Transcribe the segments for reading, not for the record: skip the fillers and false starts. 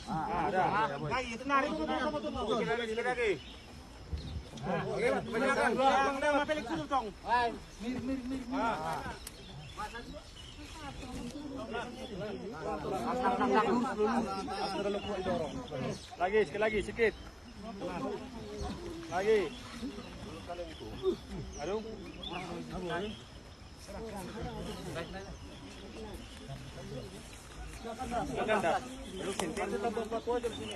Ada. Lagi tarik tuh. Lagi. Oke, banyakan. Udah Felix dulu, Tong. Lagi, sekali lagi, sedikit. Lagi. Aduh. Maganda. Aduh, sinter itu tambah batu aja di sini.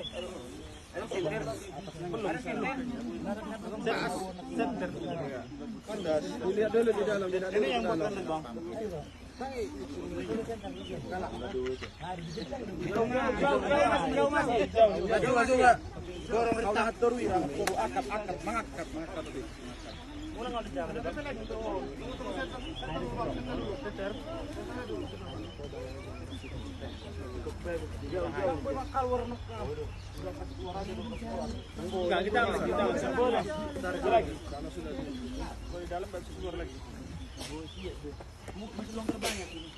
Aduh, sinter. Belum sinter. Sinter. Kandas. Dilihat dulu di dalam. Ini yang buat kandas, Bang. Jauh. Dorong rita turwi, turu akap mengakap. Ulang kalau dijalan. Enggak, kita boleh. Lagi. Kalau sudah di dalam baru keluar lagi. Masih longgar banyak ini.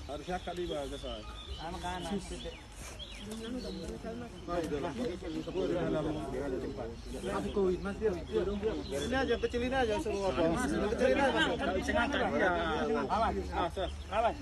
Harusnya kali bagus saya. Sama kanan. Ini aja kecilin aja suruh apa? Kecilin aja. Bisa ngangkat dia. Awas.